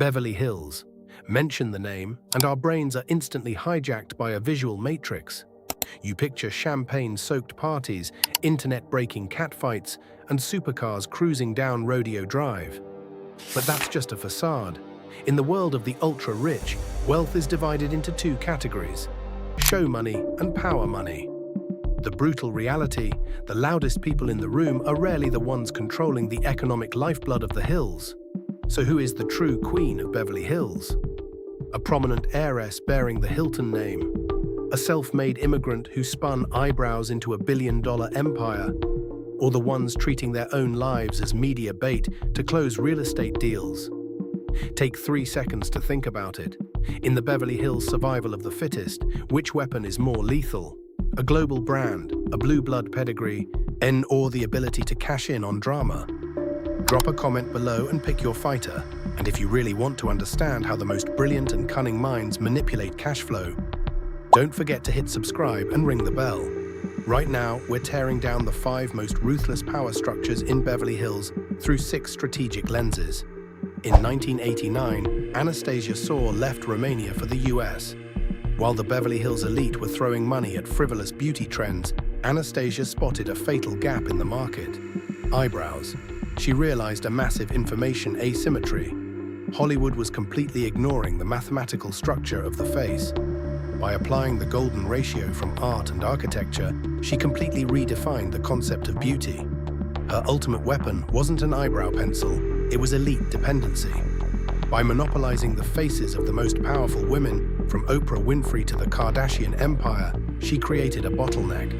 Beverly Hills. Mention the name, and our brains are instantly hijacked by a visual matrix. You picture champagne-soaked parties, internet-breaking catfights, and supercars cruising down Rodeo Drive. But that's just a facade. In the world of the ultra-rich, wealth is divided into two categories: show money and power money. The brutal reality: the loudest people in the room are rarely the ones controlling the economic lifeblood of the hills. So who is the true queen of Beverly Hills? A prominent heiress bearing the Hilton name? A self-made immigrant who spun eyebrows into a billion-dollar empire? Or the ones treating their own lives as media bait to close real estate deals? Take 3 seconds to think about it. In the Beverly Hills survival of the fittest, which weapon is more lethal? A global brand, a blue blood pedigree, or the ability to cash in on drama? Drop a comment below and pick your fighter. And if you really want to understand how the most brilliant and cunning minds manipulate cash flow, don't forget to hit subscribe and ring the bell. Right now, we're tearing down the 5 most ruthless power structures in Beverly Hills through 6 strategic lenses. In 1989, Anastasia Soar left Romania for the US. While the Beverly Hills elite were throwing money at frivolous beauty trends, Anastasia spotted a fatal gap in the market: eyebrows. She realized a massive information asymmetry. Hollywood was completely ignoring the mathematical structure of the face. By applying the golden ratio from art and architecture, she completely redefined the concept of beauty. Her ultimate weapon wasn't an eyebrow pencil, it was elite dependency. By monopolizing the faces of the most powerful women, from Oprah Winfrey to the Kardashian empire, she created a bottleneck.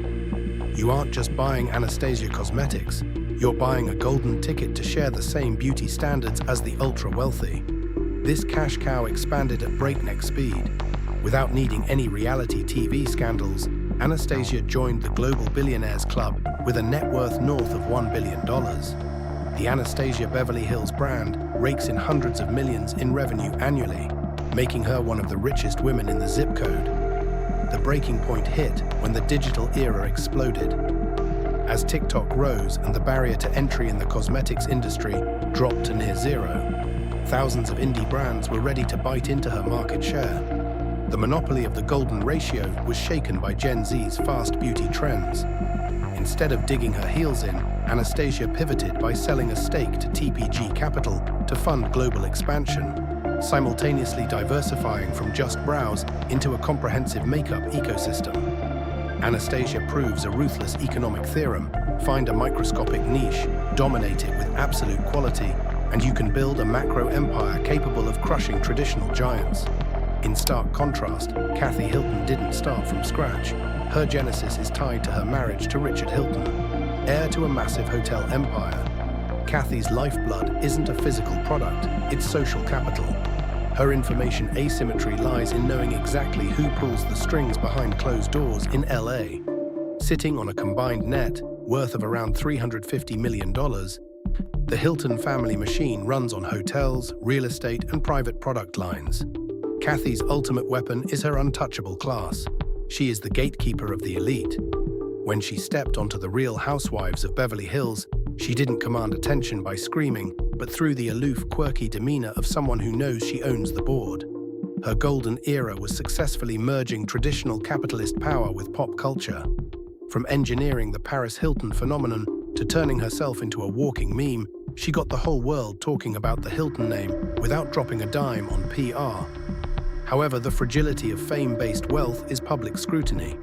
You aren't just buying Anastasia cosmetics, you're buying a golden ticket to share the same beauty standards as the ultra-wealthy. This cash cow expanded at breakneck speed. Without needing any reality TV scandals, Anastasia joined the Global Billionaires Club with a net worth north of $1 billion. The Anastasia Beverly Hills brand rakes in hundreds of millions in revenue annually, making her one of the richest women in the zip code. The breaking point hit when the digital era exploded. As TikTok rose and the barrier to entry in the cosmetics industry dropped to near zero, thousands of indie brands were ready to bite into her market share. The monopoly of the golden ratio was shaken by Gen Z's fast beauty trends. Instead of digging her heels in, Anastasia pivoted by selling a stake to TPG Capital to fund global expansion, simultaneously diversifying from just brows into a comprehensive makeup ecosystem. Anastasia proves a ruthless economic theorem: find a microscopic niche, dominate it with absolute quality, and you can build a macro empire capable of crushing traditional giants. In stark contrast, Kathy Hilton didn't start from scratch. Her genesis is tied to her marriage to Richard Hilton, heir to a massive hotel empire. Kathy's lifeblood isn't a physical product, it's social capital. Her information asymmetry lies in knowing exactly who pulls the strings behind closed doors in LA. Sitting on a combined net worth of around $350 million, the Hilton family machine runs on hotels, real estate, and private product lines. Kathy's ultimate weapon is her untouchable class. She is the gatekeeper of the elite. When she stepped onto the Real Housewives of Beverly Hills, she didn't command attention by screaming, but through the aloof, quirky demeanor of someone who knows she owns the board. Her golden era was successfully merging traditional capitalist power with pop culture. From engineering the Paris Hilton phenomenon to turning herself into a walking meme, she got the whole world talking about the Hilton name without dropping a dime on PR. However, the fragility of fame-based wealth is public scrutiny.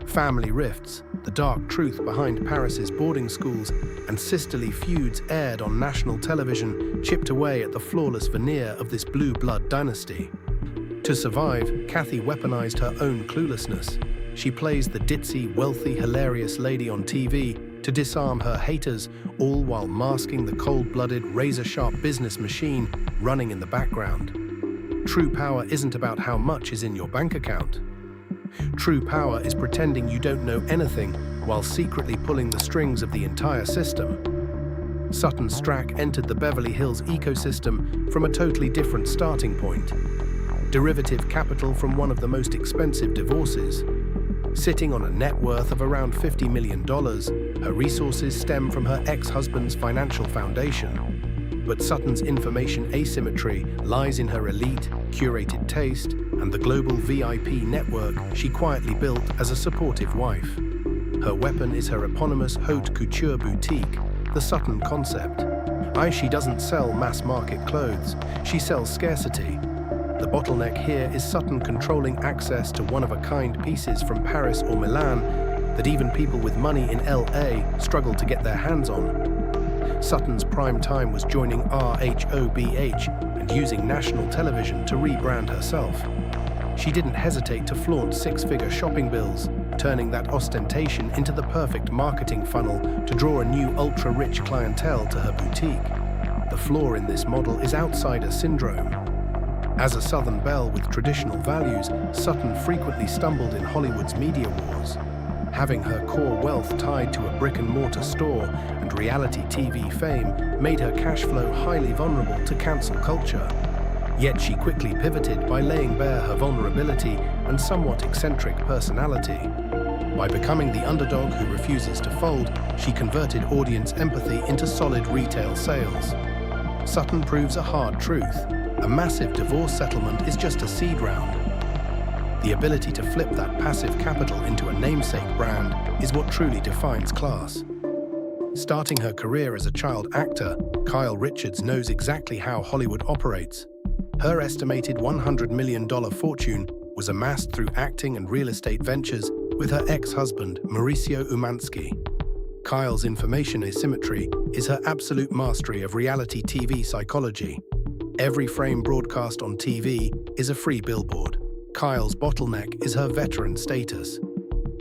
Family rifts, the dark truth behind Paris's boarding schools, and sisterly feuds aired on national television chipped away at the flawless veneer of this blue blood dynasty. To survive, Kathy weaponized her own cluelessness. She plays the ditzy, wealthy, hilarious lady on TV to disarm her haters, all while masking the cold-blooded, razor-sharp business machine running in the background. True power isn't about how much is in your bank account. True power is pretending you don't know anything while secretly pulling the strings of the entire system. Sutton Strack entered the Beverly Hills ecosystem from a totally different starting point. Derivative capital from one of the most expensive divorces. Sitting on a net worth of around $50 million, her resources stem from her ex-husband's financial foundation. But Sutton's information asymmetry lies in her elite, curated taste and the global VIP network she quietly built as a supportive wife. Her weapon is her eponymous haute couture boutique, the Sutton concept. She doesn't sell mass-market clothes, she sells scarcity. The bottleneck here is Sutton controlling access to one-of-a-kind pieces from Paris or Milan that even people with money in LA struggle to get their hands on. Sutton's prime time was joining RHOBH and using national television to rebrand herself. She didn't hesitate to flaunt six-figure shopping bills, turning that ostentation into the perfect marketing funnel to draw a new ultra-rich clientele to her boutique. The flaw in this model is outsider syndrome. As a Southern belle with traditional values, Sutton frequently stumbled in Hollywood's media wars. Having her core wealth tied to a brick-and-mortar store and reality TV fame made her cash flow highly vulnerable to cancel culture. Yet she quickly pivoted by laying bare her vulnerability and somewhat eccentric personality. By becoming the underdog who refuses to fold, she converted audience empathy into solid retail sales. Sutton proves a hard truth. A massive divorce settlement is just a seed round. The ability to flip that passive capital into a namesake brand is what truly defines class. Starting her career as a child actor, Kyle Richards knows exactly how Hollywood operates. Her estimated $100 million fortune was amassed through acting and real estate ventures with her ex-husband, Mauricio Umansky. Kyle's information asymmetry is her absolute mastery of reality TV psychology. Every frame broadcast on TV is a free billboard. Kyle's bottleneck is her veteran status.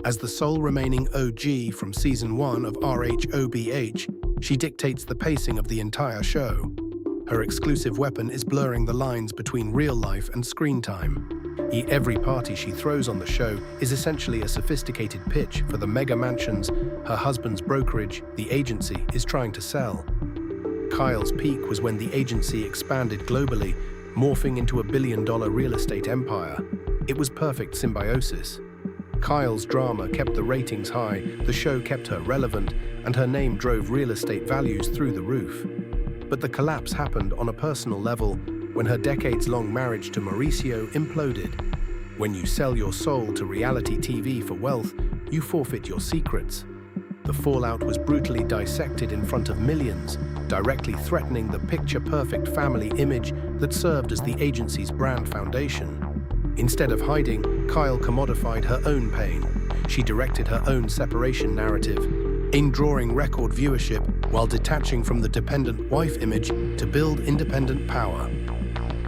As the sole remaining OG from Season 1 of RHOBH, she dictates the pacing of the entire show. Her exclusive weapon is blurring the lines between real life and screen time. Every party she throws on the show is essentially a sophisticated pitch for the mega mansions her husband's brokerage, the agency, is trying to sell. Kyle's peak was when the agency expanded globally, morphing into a billion-dollar real estate empire. It was perfect symbiosis. Kyle's drama kept the ratings high, the show kept her relevant, and her name drove real estate values through the roof. But the collapse happened on a personal level when her decades-long marriage to Mauricio imploded. When you sell your soul to reality TV for wealth, you forfeit your secrets. The fallout was brutally dissected in front of millions, directly threatening the picture-perfect family image that served as the agency's brand foundation. Instead of hiding, Kyle commodified her own pain. She directed her own separation narrative, in drawing record viewership while detaching from the dependent wife image to build independent power.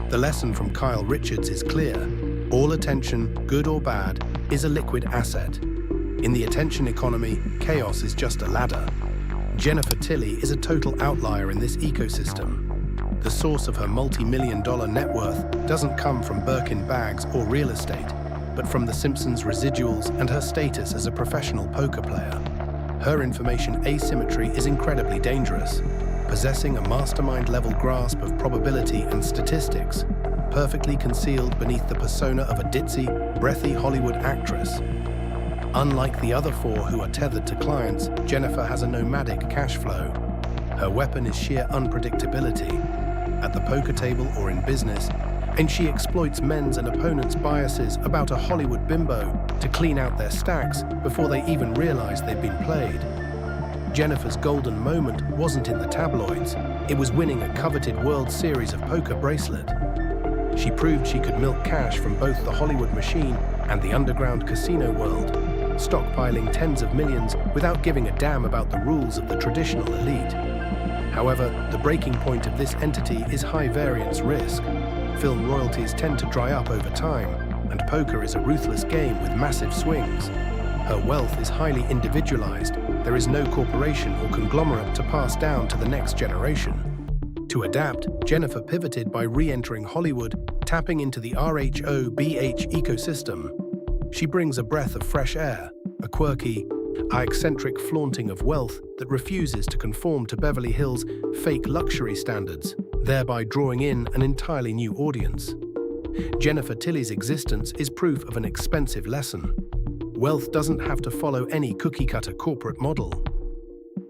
The lesson from Kyle Richards is clear. All attention, good or bad, is a liquid asset. In the attention economy, chaos is just a ladder. Jennifer Tilly is a total outlier in this ecosystem. The source of her multi-million-dollar net worth doesn't come from Birkin bags or real estate, but from The Simpsons' residuals and her status as a professional poker player. Her information asymmetry is incredibly dangerous, possessing a mastermind-level grasp of probability and statistics, perfectly concealed beneath the persona of a ditzy, breathy Hollywood actress. Unlike the other four who are tethered to clients, Jennifer has a nomadic cash flow. Her weapon is sheer unpredictability, at the poker table or in business, and she exploits men's and opponents' biases about a Hollywood bimbo to clean out their stacks before they even realize they've been played. Jennifer's golden moment wasn't in the tabloids, it was winning a coveted World Series of Poker bracelet. She proved she could milk cash from both the Hollywood machine and the underground casino world, stockpiling tens of millions without giving a damn about the rules of the traditional elite. However, the breaking point of this entity is high-variance risk. Film royalties tend to dry up over time, and poker is a ruthless game with massive swings. Her wealth is highly individualized. There is no corporation or conglomerate to pass down to the next generation. To adapt, Jennifer pivoted by re-entering Hollywood, tapping into the RHOBH ecosystem. She brings a breath of fresh air, a quirky, eccentric flaunting of wealth that refuses to conform to Beverly Hills' fake luxury standards, thereby drawing in an entirely new audience. Jennifer Tilly's existence is proof of an expensive lesson. Wealth doesn't have to follow any cookie-cutter corporate model.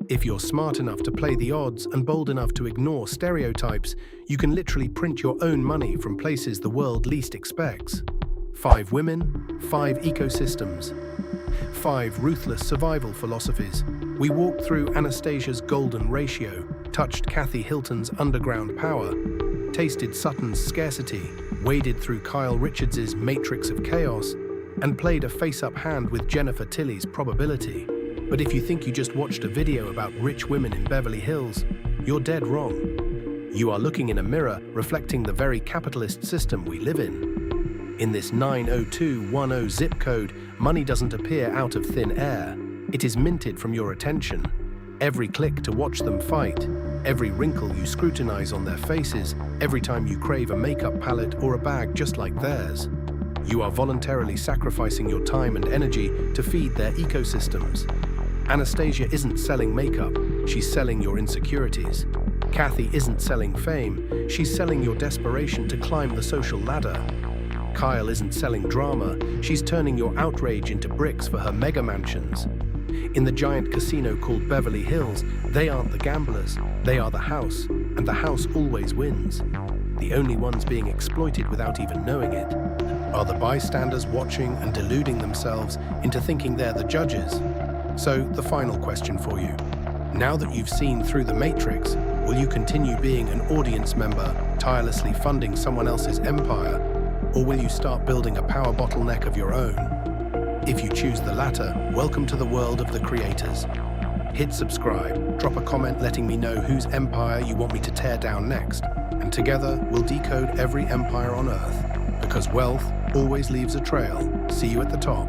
If you're smart enough to play the odds and bold enough to ignore stereotypes, you can literally print your own money from places the world least expects. 5 women, 5 ecosystems. 5 ruthless survival philosophies. We walked through Anastasia's golden ratio, touched Kathy Hilton's underground power, tasted Sutton's scarcity, waded through Kyle Richards' matrix of chaos, and played a face-up hand with Jennifer Tilley's probability. But if you think you just watched a video about rich women in Beverly Hills, you're dead wrong. You are looking in a mirror reflecting the very capitalist system we live in. In this 90210 zip code, money doesn't appear out of thin air. It is minted from your attention. Every click to watch them fight, every wrinkle you scrutinize on their faces, every time you crave a makeup palette or a bag just like theirs. You are voluntarily sacrificing your time and energy to feed their ecosystems. Anastasia isn't selling makeup, she's selling your insecurities. Kathy isn't selling fame, she's selling your desperation to climb the social ladder. Kyle isn't selling drama, she's turning your outrage into bricks for her mega mansions. In the giant casino called Beverly Hills, they aren't the gamblers, they are the house, and the house always wins. The only ones being exploited without even knowing it are the bystanders watching and deluding themselves into thinking they're the judges. So, the final question for you. Now that you've seen through the matrix, will you continue being an audience member, tirelessly funding someone else's empire, or will you start building a power bottleneck of your own? If you choose the latter, welcome to the world of the creators. Hit subscribe, drop a comment letting me know whose empire you want me to tear down next, and together we'll decode every empire on Earth, because wealth always leaves a trail. See you at the top.